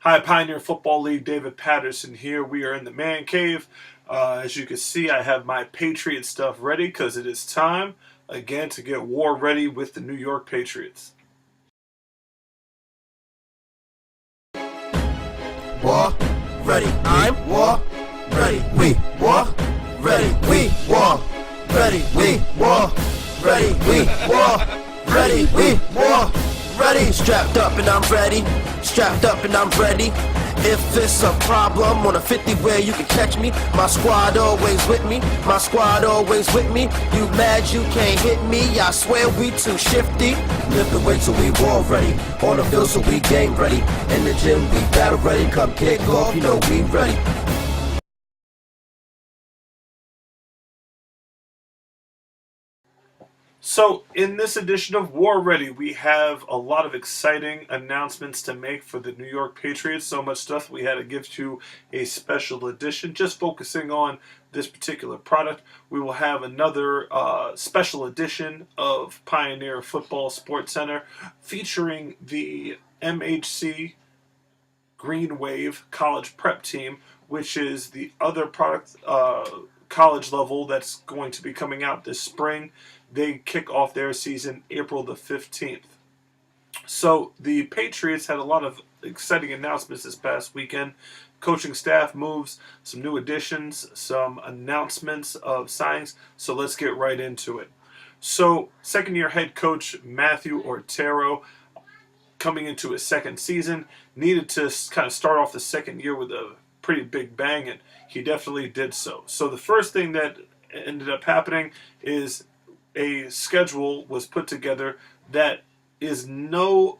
Hi, Pioneer Football League. David Patterson here. We are in the man cave. As you can see, I have my Patriot stuff ready because it is time again to get war ready with the New York Patriots. War ready. I'm war ready. We war ready. We war ready. We war ready. We war ready. We war ready. Strapped up and I'm ready. Strapped up and I'm ready. If it's a problem on a 50 where you can catch me, my squad always with me. My squad always with me. You mad you can't hit me? I swear we too shifty. Lift the weight so we war ready. On the field so we game ready. In the gym we battle ready. Come kick off, you know we ready. So, in this edition of War Ready, we have a lot of exciting announcements to make for the New York Patriots. So much stuff we had to give to a special edition, just focusing on this particular product. We will have another special edition of Pioneer Football Sports Center featuring the MHC Green Wave College Prep Team, which is the other product college level that's going to be coming out this spring. They kick off their season April the 15th. So the Patriots had a lot of exciting announcements this past weekend. Coaching staff moves, some new additions, some announcements of signings. So let's get right into it. So second-year head coach Matthew Ortero, coming into his second season, needed to kind of start off the second year with a pretty big bang, and he definitely did so. So the first thing that ended up happening is a schedule was put together that is nothing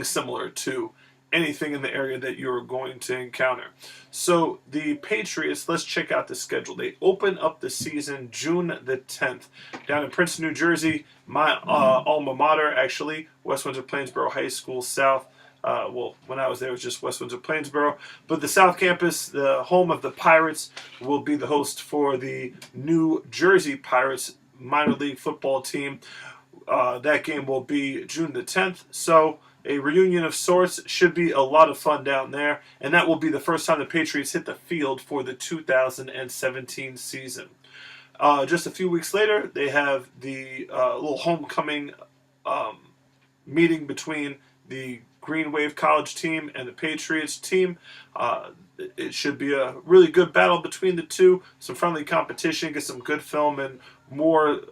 similar to anything in the area that you're going to encounter. So the Patriots, let's check out the schedule. They open up the season June the 10th down in Princeton, New Jersey, my alma mater, actually, West Windsor Plainsboro High School South. Well, when I was there, it was just West Windsor Plainsboro. But the South Campus, the home of the Pirates, will be the host for the New Jersey Pirates minor league football team. That game will be June the 10th. So a reunion of sorts. Should be a lot of fun down there. And that will be the first time the Patriots hit the field for the 2017 season. Just a few weeks later, they have the little homecoming meeting between the Green Wave College team and the Patriots team. It should be a really good battle between the two. Some friendly competition, get some good film, and more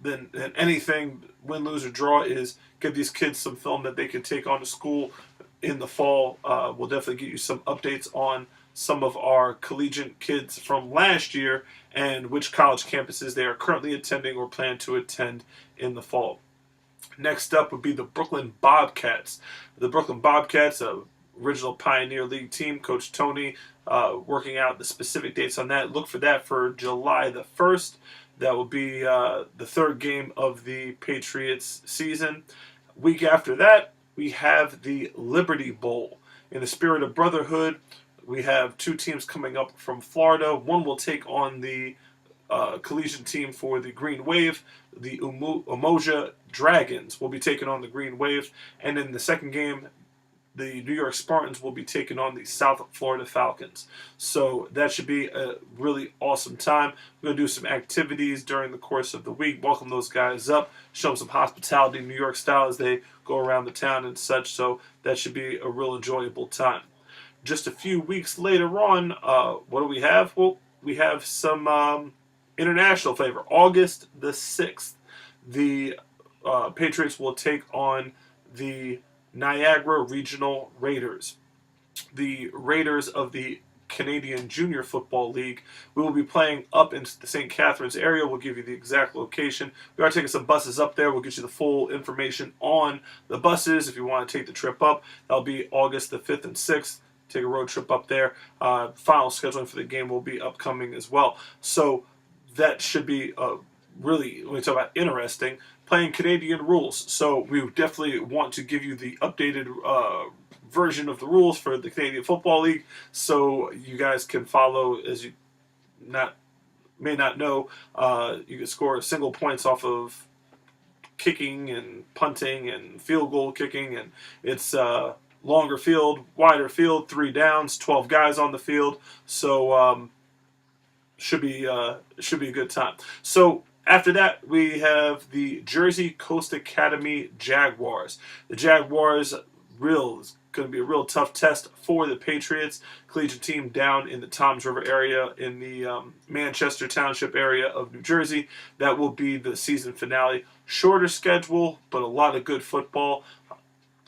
than anything, win, lose, or draw, is give these kids some film that they can take on to school in the fall. We'll definitely get you some updates on some of our collegiate kids from last year and which college campuses they are currently attending or plan to attend in the fall. Next up would be the Brooklyn Bobcats. The Brooklyn Bobcats, a original Pioneer League team. Coach Tony working out the specific dates on that. Look for that for July the 1st. That will be the third game of the Patriots season. Week after that, we have the Liberty Bowl. In the spirit of brotherhood, we have two teams coming up from Florida. One will take on the collegiate team for the Green Wave. The Umoja Dragons will be taking on the Green Wave. And in the second game, the New York Spartans will be taking on the South Florida Falcons. So that should be a really awesome time. We're going to do some activities during the course of the week, welcome those guys up, show them some hospitality New York style as they go around the town and such. So that should be a real enjoyable time. Just a few weeks later on, what do we have? Well, we have some international flavor. August the 6th, the Patriots will take on the Niagara Regional Raiders. The Raiders of the Canadian Junior Football League. We will be playing up in the St. Catharines area. We'll give you the exact location. We are taking some buses up there. We'll get you the full information on the buses if you want to take the trip up. That'll be August the 5th and 6th. Take a road trip up there. Final scheduling for the game will be upcoming as well. So that should be really, when we talk about interesting, playing Canadian rules. So we definitely want to give you the updated version of the rules for the Canadian Football League, so you guys can follow. As you may not know, you can score single points off of kicking and punting and field goal kicking, and it's longer field, wider field, 3 downs, 12 guys on the field. So should be a good time. So after that, we have the Jersey Coast Academy Jaguars. The Jaguars is going to be a real tough test for the Patriots collegiate team down in the Toms River area in the Manchester Township area of New Jersey. That will be the season finale. Shorter schedule, but a lot of good football.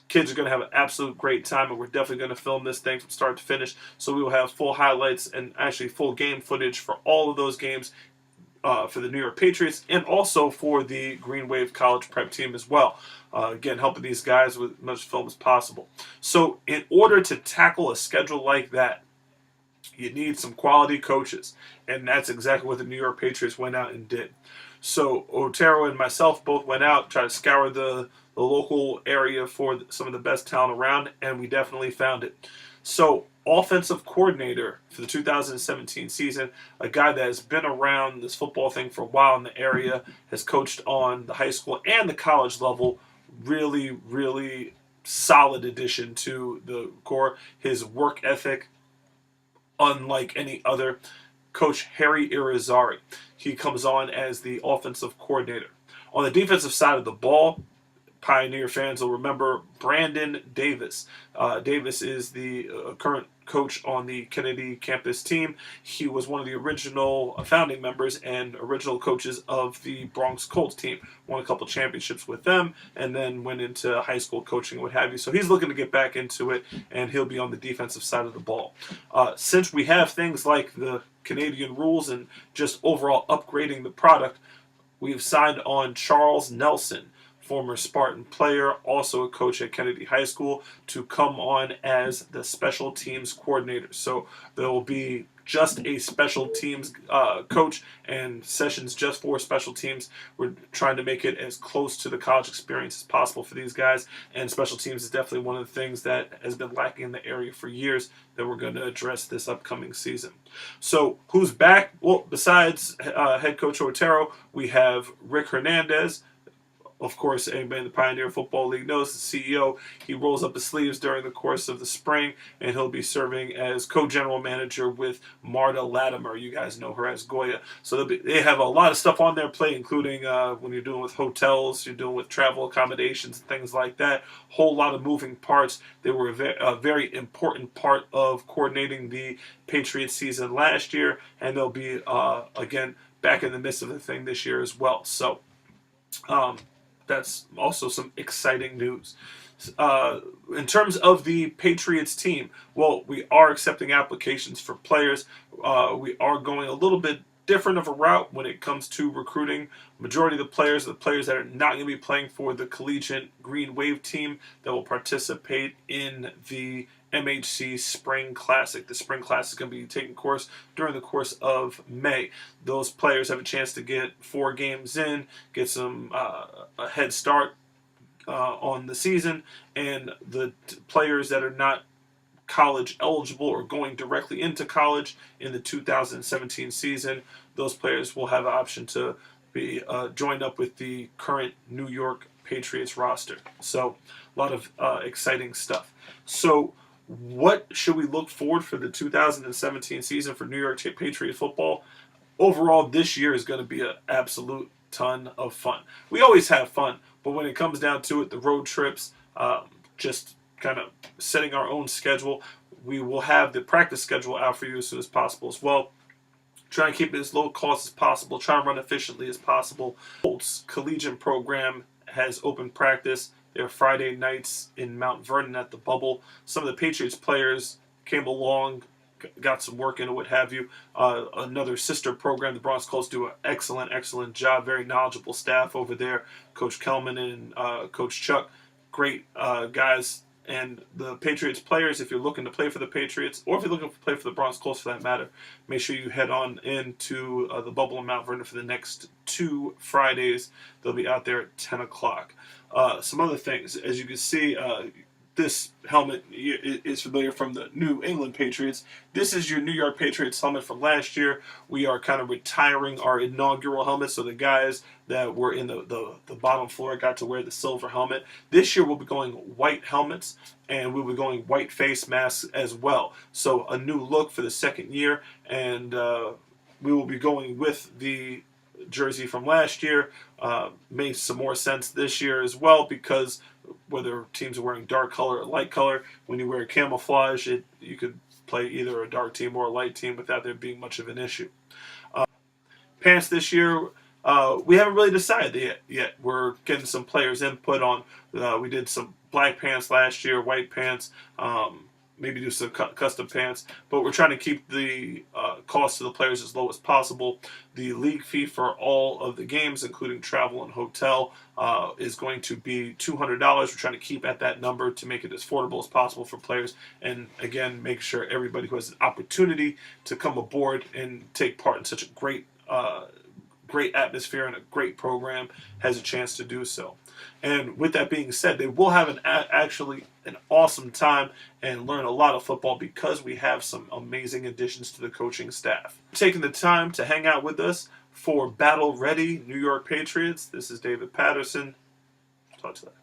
Kids are going to have an absolute great time, and we're definitely going to film this thing from start to finish. So we will have full highlights and actually full game footage for all of those games for the New York Patriots and also for the Green Wave College Prep team as well. Again, helping these guys with as much film as possible. So in order to tackle a schedule like that, you need some quality coaches, and that's exactly what the New York Patriots went out and did. So Otero and myself both went out, tried to scour the local area for some of the best talent around, and we definitely found it. So offensive coordinator for the 2017 season, a guy that has been around this football thing for a while in the area, has coached on the high school and the college level, really, really solid addition to the core. His work ethic, unlike any other. Coach Harry RZARRY. He comes on as the offensive coordinator. On the defensive side of the ball, Pioneer fans will remember Brandon Davis. Davis is the current coach on the Kennedy campus team. He was one of the original founding members and original coaches of the Bronx Colts team. Won a couple championships with them and then went into high school coaching and what have you. So he's looking to get back into it, and he'll be on the defensive side of the ball. Since we have things like the Canadian rules and just overall upgrading the product, we've signed on Charles Nelson, former Spartan player, also a coach at Kennedy High School, to come on as the special teams coordinator. So there will be just a special teams coach and sessions just for special teams. We're trying to make it as close to the college experience as possible for these guys, and special teams is definitely one of the things that has been lacking in the area for years that we're going to address this upcoming season. So who's back? Well, besides head coach Otero, we have Rick Hernandez. Of course, anybody in the Pioneer Football League knows the CEO. He rolls up his sleeves during the course of the spring, and he'll be serving as co-general manager with Marta Latimer. You guys know her as Goya. So they have a lot of stuff on their plate, including when you're dealing with hotels, you're dealing with travel accommodations, and things like that. Whole lot of moving parts. They were a very important part of coordinating the Patriots season last year, and they'll be, again, back in the midst of the thing this year as well. So, that's also some exciting news. In terms of the Patriots team, well, we are accepting applications for players. We are going a little bit different of a route when it comes to recruiting. Majority of the players are the players that are not going to be playing for the collegiate Green Wave team that will participate in the MHC Spring Classic. The Spring Classic is going to be taking course during the course of May. Those players have a chance to get 4 games in, get some a head start on the season, and the players that are not college eligible or going directly into college in the 2017 season, those players will have an option to be joined up with the current New York Patriots roster. So a lot of exciting stuff. So what should we look forward for the 2017 season for New York Patriot football? Overall, this year is going to be an absolute ton of fun. We always have fun, but when it comes down to it, the road trips, just kind of setting our own schedule. We will have the practice schedule out for you as soon as possible as well. Try and keep it as low cost as possible. Try and run efficiently as possible. Colts Collegiate program has open practice. They're Friday nights in Mount Vernon at the Bubble. Some of the Patriots players came along, got some work in and what have you. Another sister program, the Bronx Colts, do an excellent job. Very knowledgeable staff over there. Coach Kelman and Coach Chuck, great guys. And the Patriots players, if you're looking to play for the Patriots, or if you're looking to play for the Bronx Colts for that matter, make sure you head on into the Bubble in Mount Vernon for the next 2 Fridays. They'll be out there at 10 o'clock. Some other things, as you can see, this helmet is familiar from the New England Patriots. This is your New York Patriots helmet from last year. We are kind of retiring our inaugural helmet, so the guys that were in the bottom floor got to wear the silver helmet. This year we'll be going white helmets, and we'll be going white face masks as well. So a new look for the second year, and we will be going with the jersey from last year. Made some more sense this year as well, because whether teams are wearing dark color or light color, when you wear camouflage, you could play either a dark team or a light team without there being much of an issue. Pants this year, we haven't really decided yet. We're getting some players' input on. We did some black pants last year, white pants, maybe do some custom pants, but we're trying to keep the cost to the players as low as possible. The league fee for all of the games, including travel and hotel, is going to be $200. We're trying to keep at that number to make it as affordable as possible for players, and again, make sure everybody who has an opportunity to come aboard and take part in such a great atmosphere and a great program has a chance to do so. And with that being said, they will have actually an awesome time and learn a lot of football, because we have some amazing additions to the coaching staff. Taking the time to hang out with us for Battle Ready New York Patriots, this is David Patterson. Talk to you later.